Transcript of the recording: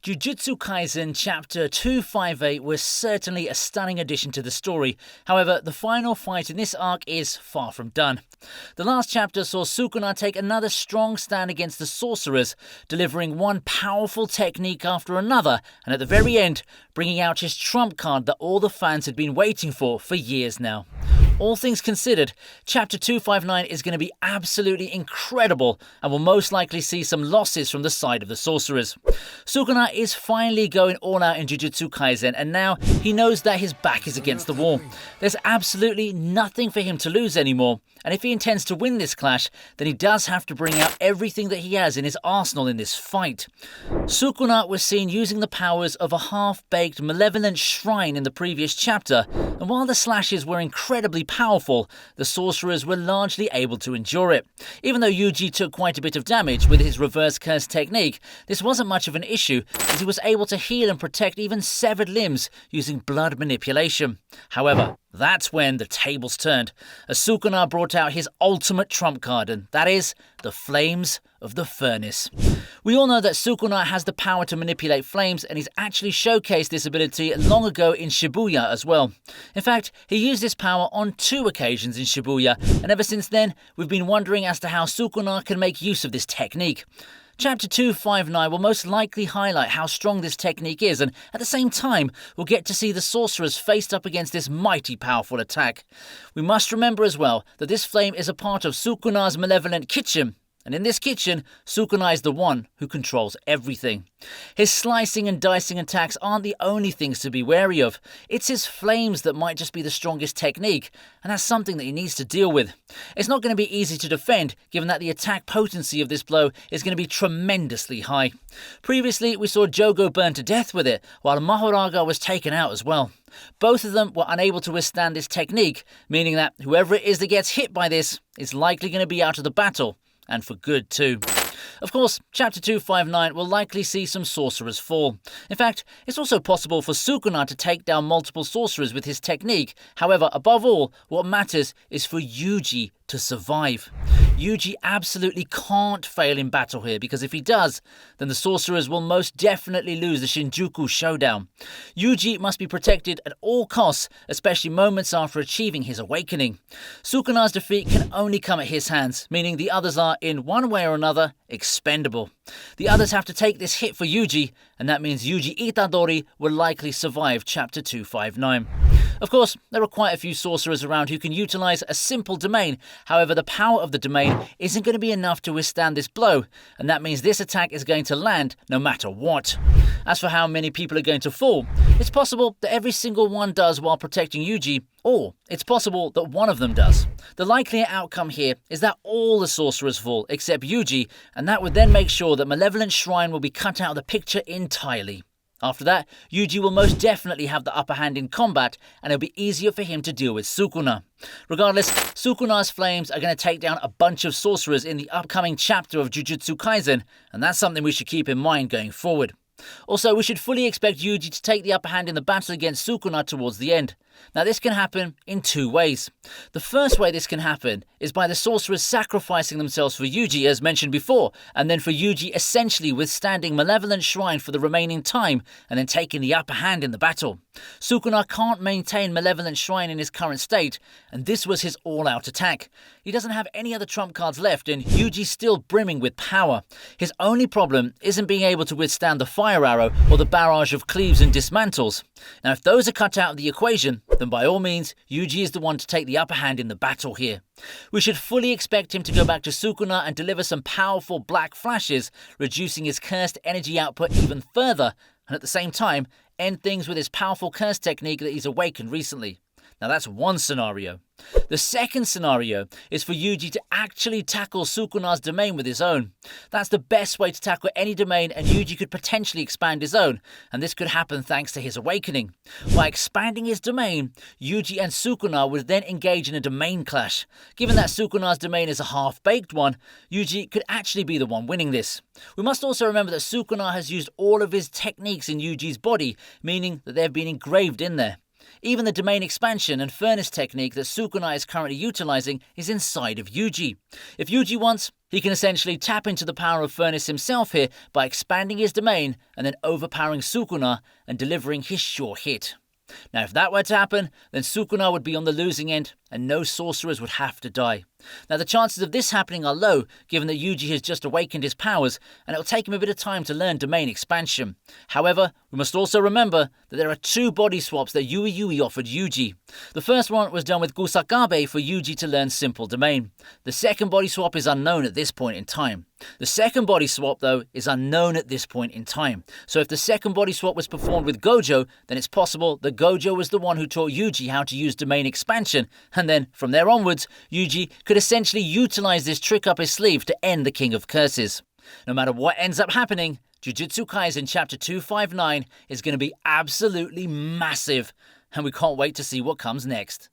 Jujutsu Kaisen Chapter 258 was certainly a stunning addition to the story. However, the final fight in this arc is far from done. The last chapter saw Sukuna take another strong stand against the sorcerers, delivering one powerful technique after another, and at the very end, bringing out his trump card that all the fans had been waiting for years now. All things considered, Chapter 259 is going to be absolutely incredible and will most likely see some losses from the side of the sorcerers. Sukuna is finally going all out in Jujutsu Kaisen, and now he knows that his back is against the wall. There's absolutely nothing for him to lose anymore, and if he intends to win this clash, then he does have to bring out everything that he has in his arsenal in this fight. Sukuna was seen using the powers of a half-baked malevolent shrine in the previous chapter, and while the slashes were incredibly powerful, the sorcerers were largely able to endure it. Even though Yuji took quite a bit of damage with his reverse curse technique, this wasn't much of an issue as he was able to heal and protect even severed limbs using blood manipulation. However, that's when the tables turned, as Sukuna brought out his ultimate trump card, and that is the Flames of the Furnace. We all know that Sukuna has the power to manipulate flames, and he's actually showcased this ability long ago in Shibuya as well. In fact, he used this power on 2 occasions in Shibuya, and ever since then, we've been wondering as to how Sukuna can make use of this technique. Chapter 259 will most likely highlight how strong this technique is, and at the same time, we'll get to see the sorcerers faced up against this mighty powerful attack. We must remember as well that this flame is a part of Sukuna's malevolent kitchen, and in this kitchen, Sukuna is the one who controls everything. His slicing and dicing attacks aren't the only things to be wary of. It's his flames that might just be the strongest technique, and that's something that he needs to deal with. It's not going to be easy to defend, given that the attack potency of this blow is going to be tremendously high. Previously, we saw Jogo burn to death with it, while Mahoraga was taken out as well. Both of them were unable to withstand this technique, meaning that whoever it is that gets hit by this is likely going to be out of the battle. And for good too. Of course, Chapter 259 will likely see some sorcerers fall. In fact, it's also possible for Sukuna to take down multiple sorcerers with his technique. However, above all, what matters is for Yuji to survive. Yuji absolutely can't fail in battle here, because if he does, then the sorcerers will most definitely lose the Shinjuku showdown. Yuji must be protected at all costs, especially moments after achieving his awakening. Sukuna's defeat can only come at his hands, meaning the others are, in one way or another, expendable. The others have to take this hit for Yuji, and that means Yuji Itadori will likely survive Chapter 259. Of course, there are quite a few sorcerers around who can utilize a simple domain. However, the power of the domain isn't going to be enough to withstand this blow, and that means this attack is going to land no matter what. As for how many people are going to fall, it's possible that every single one does while protecting Yuji, or it's possible that one of them does. The likelier outcome here is that all the sorcerers fall except Yuji, and that would then make sure that Malevolent Shrine will be cut out of the picture entirely. After that, Yuji will most definitely have the upper hand in combat, and it'll be easier for him to deal with Sukuna. Regardless, Sukuna's flames are going to take down a bunch of sorcerers in the upcoming chapter of Jujutsu Kaisen, and that's something we should keep in mind going forward. Also, we should fully expect Yuji to take the upper hand in the battle against Sukuna towards the end. Now, this can happen in 2 ways. The first way this can happen is by the sorcerers sacrificing themselves for Yuji, as mentioned before, and then for Yuji essentially withstanding Malevolent Shrine for the remaining time, and then taking the upper hand in the battle. Sukuna can't maintain Malevolent Shrine in his current state, and this was his all-out attack. He doesn't have any other trump cards left, and Yuji's still brimming with power. His only problem isn't being able to withstand the fire arrow or the barrage of cleaves and dismantles. Now, if those are cut out of the equation, then by all means, Yuji is the one to take the upper hand in the battle here. We should fully expect him to go back to Sukuna and deliver some powerful black flashes, reducing his cursed energy output even further, and at the same time, end things with his powerful curse technique that he's awakened recently. Now that's one scenario. The second scenario is for Yuji to actually tackle Sukuna's domain with his own. That's the best way to tackle any domain, and Yuji could potentially expand his own, and this could happen thanks to his awakening. By expanding his domain, Yuji and Sukuna would then engage in a domain clash. Given that Sukuna's domain is a half-baked one, Yuji could actually be the one winning this. We must also remember that Sukuna has used all of his techniques in Yuji's body, meaning that they have been engraved in there. Even the domain expansion and furnace technique that Sukuna is currently utilizing is inside of Yuji. If Yuji wants, he can essentially tap into the power of furnace himself here by expanding his domain and then overpowering Sukuna and delivering his sure hit. Now, if that were to happen, then Sukuna would be on the losing end and no sorcerers would have to die. Now, the chances of this happening are low, given that Yuji has just awakened his powers and it'll take him a bit of time to learn domain expansion. However, we must also remember that there are 2 body swaps that Yui offered Yuji. The first one was done with Gusakabe for Yuji to learn simple domain. The second body swap is unknown at this point in time. The second body swap, though, is unknown at this point in time. So if the second body swap was performed with Gojo, then it's possible that Gojo was the one who taught Yuji how to use domain expansion, and then, from there onwards, Yuji could essentially utilize this trick up his sleeve to end the King of Curses. No matter what ends up happening, Jujutsu Kaisen Chapter 259 is going to be absolutely massive, and we can't wait to see what comes next.